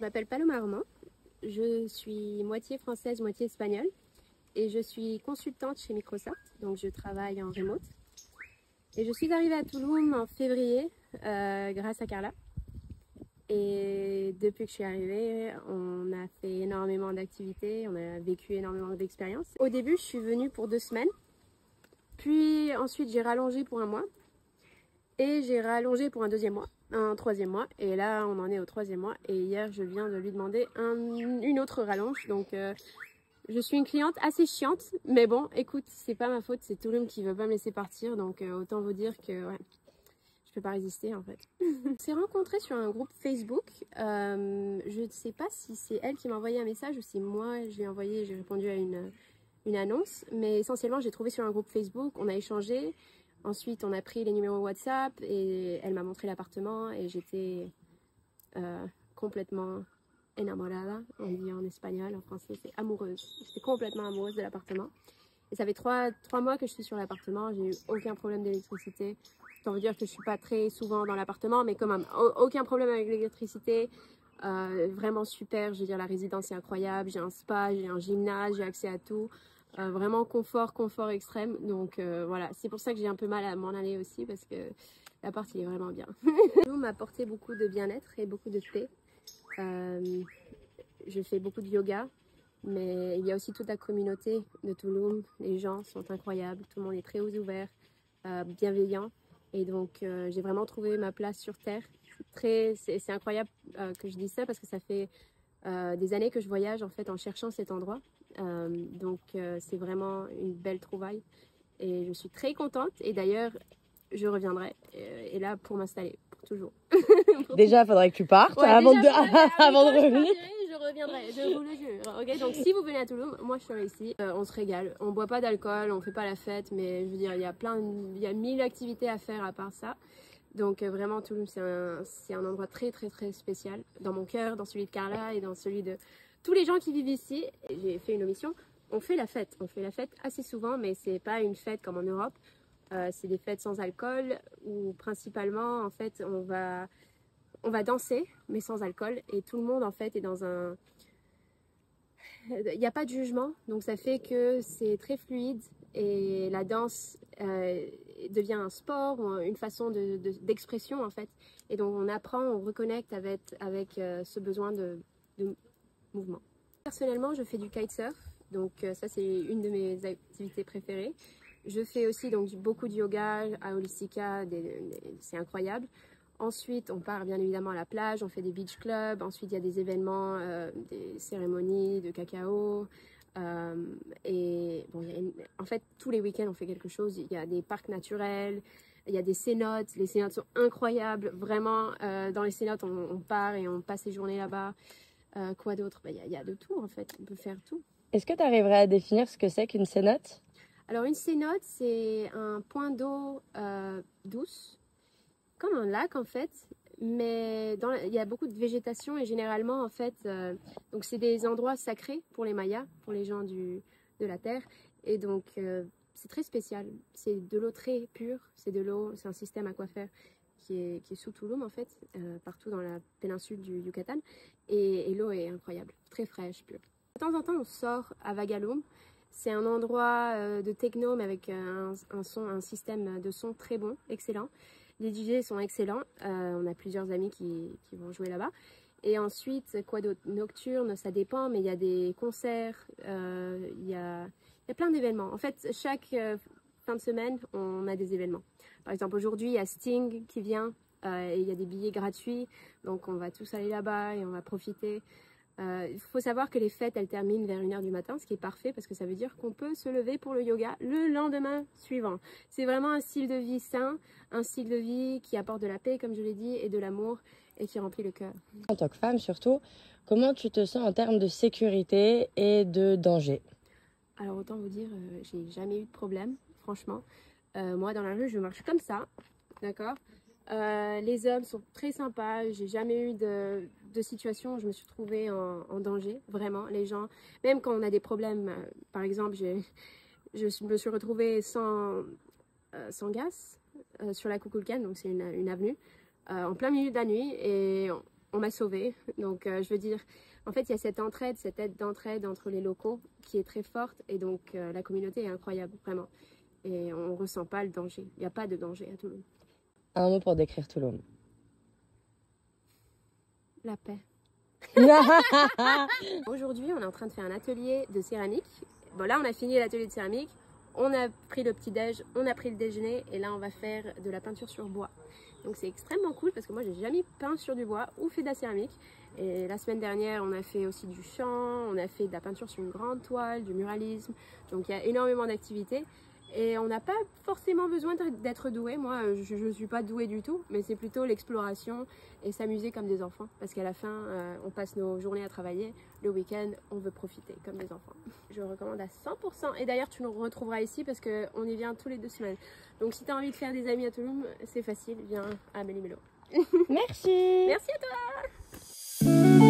Je m'appelle Paloma Armand, je suis moitié française, moitié espagnole et je suis consultante chez Microsoft, donc je travaille en remote. Et je suis arrivée à Tulum en février grâce à Carla. Et depuis que je suis arrivée, on a fait énormément d'activités, on a vécu énormément d'expériences. Au début, je suis venue pour 2 semaines, puis ensuite j'ai rallongé pour 1 mois et j'ai rallongé pour un 2e mois, un 3e mois, et là on en est au 3e mois. Et hier, je viens de lui demander une autre rallonge, donc je suis une cliente assez chiante, mais bon, écoute, c'est pas ma faute, c'est Tulum qui veut pas me laisser partir, donc autant vous dire que ouais, je peux pas résister en fait. On s'est rencontrés sur un groupe Facebook. Je ne sais pas si c'est elle qui m'a envoyé un message ou si moi je lui ai envoyé, j'ai répondu à une annonce, mais essentiellement j'ai trouvé sur un groupe Facebook, on a échangé. Ensuite, on a pris les numéros WhatsApp et elle m'a montré l'appartement et j'étais complètement enamorada, on dit en espagnol, en français c'est amoureuse. J'étais complètement amoureuse de l'appartement. Et ça fait 3 mois que je suis sur l'appartement, j'ai eu aucun problème d'électricité. Ça veut dire que je suis pas très souvent dans l'appartement, mais quand même, aucun problème avec l'électricité. Vraiment super, je veux dire, la résidence est incroyable, j'ai un spa, j'ai un gymnase, j'ai accès à tout. Vraiment confort extrême, donc voilà, c'est pour ça que j'ai un peu mal à m'en aller aussi, parce que l'appart il est vraiment bien. Tulum m'a apporté beaucoup de bien-être et beaucoup de paix. Je fais beaucoup de yoga, mais il y a aussi toute la communauté de Tulum, les gens sont incroyables, tout le monde est très ouvert, bienveillant, et donc j'ai vraiment trouvé ma place sur Terre. C'est incroyable que je dise ça, parce que ça fait des années que je voyage en fait en cherchant cet endroit. Donc c'est vraiment une belle trouvaille et je suis très contente, et d'ailleurs je reviendrai et là pour m'installer pour toujours. Déjà, il faudrait que tu partes avant de revenir. Je reviendrai, je vous le jure. Okay, donc si vous venez à Tulum, moi je serai ici. On se régale, on boit pas d'alcool, on fait pas la fête, mais je veux dire, il y a 1000 activités à faire à part ça. Donc vraiment Tulum c'est un endroit très spécial dans mon cœur, dans celui de Carla et dans celui de tous les gens qui vivent ici. J'ai fait une omission, on fait la fête assez souvent, mais c'est pas une fête comme en Europe. C'est des fêtes sans alcool où principalement en fait on va danser mais sans alcool, et tout le monde en fait est dans un... Il n'y a pas de jugement, donc ça fait que c'est très fluide et la danse devient un sport ou une façon d'expression en fait, et donc on apprend, on reconnecte avec ce besoin de mouvement. Personnellement, je fais du kitesurf, donc ça c'est une de mes activités préférées. Je fais aussi donc beaucoup de yoga à Holistica, c'est incroyable. Ensuite, on part bien évidemment à la plage, on fait des beach clubs. Ensuite, il y a des événements, des cérémonies de cacao. Et bon, en fait, tous les week-ends, on fait quelque chose. Il y a des parcs naturels, il y a des cénotes. Les cénotes sont incroyables. Vraiment, dans les cénotes, on part et on passe les journées là-bas. Quoi d'autre? Il y a de tout, en fait. On peut faire tout. Est-ce que tu arriverais à définir ce que c'est qu'une cénote? Alors, une cénote, c'est un point d'eau douce, comme un lac en fait, mais il y a beaucoup de végétation, et généralement en fait, donc c'est des endroits sacrés pour les Mayas, pour les gens de la terre, et donc c'est très spécial. C'est de l'eau très pure, c'est un système aquafère qui est sous Tulum en fait, partout dans la péninsule du Yucatan, et l'eau est incroyable, très fraîche, pure. De temps en temps on sort à Vagalum. C'est un endroit de techno mais avec un système de son très bon, excellent. Les DJ sont excellents, on a plusieurs amis qui vont jouer là-bas. Et ensuite, quoi d'autre? Nocturne, ça dépend, mais il y a des concerts, il y a plein d'événements. En fait, chaque fin de semaine, on a des événements. Par exemple, aujourd'hui, il y a Sting qui vient, et il y a des billets gratuits, donc on va tous aller là-bas et on va profiter. Il faut savoir que les fêtes, elles terminent vers 1h du matin, ce qui est parfait parce que ça veut dire qu'on peut se lever pour le yoga le lendemain suivant. C'est vraiment un style de vie sain, un style de vie qui apporte de la paix, comme je l'ai dit, et de l'amour, et qui remplit le cœur. En tant que femme surtout, comment tu te sens en termes de sécurité et de danger? Alors autant vous dire, j'ai jamais eu de problème, franchement. Moi dans la rue, je marche comme ça, d'accord? Les hommes sont très sympas, j'ai jamais eu de situation où je me suis trouvée en danger, vraiment. Les gens, même quand on a des problèmes, par exemple, je me suis retrouvée sans gaz sur la Kukulkan, donc c'est une avenue, en plein milieu de la nuit, et on m'a sauvée. Donc je veux dire, en fait il y a cette entraide, cette aide d'entraide entre les locaux qui est très forte et donc la communauté est incroyable, vraiment. Et on ne ressent pas le danger, il n'y a pas de danger à Tulum. Un mot pour décrire Tulum. La paix. Aujourd'hui, on est en train de faire un atelier de céramique. Bon, là, on a fini l'atelier de céramique. On a pris le petit-déj, on a pris le déjeuner et là, on va faire de la peinture sur bois. Donc, c'est extrêmement cool parce que moi, j'ai jamais peint sur du bois ou fait de la céramique. Et la semaine dernière, on a fait aussi du chant, on a fait de la peinture sur une grande toile, du muralisme. Donc, il y a énormément d'activités. Et on n'a pas forcément besoin d'être doué. Moi, je ne suis pas douée du tout, mais c'est plutôt l'exploration et s'amuser comme des enfants. Parce qu'à la fin, on passe nos journées à travailler. Le week-end, on veut profiter comme des enfants. Je recommande à 100%. Et d'ailleurs, tu nous retrouveras ici parce qu'on y vient tous les 2 semaines. Donc, si tu as envie de faire des amis à Tulum, c'est facile. Viens à Amélie Mello. Merci. Merci à toi.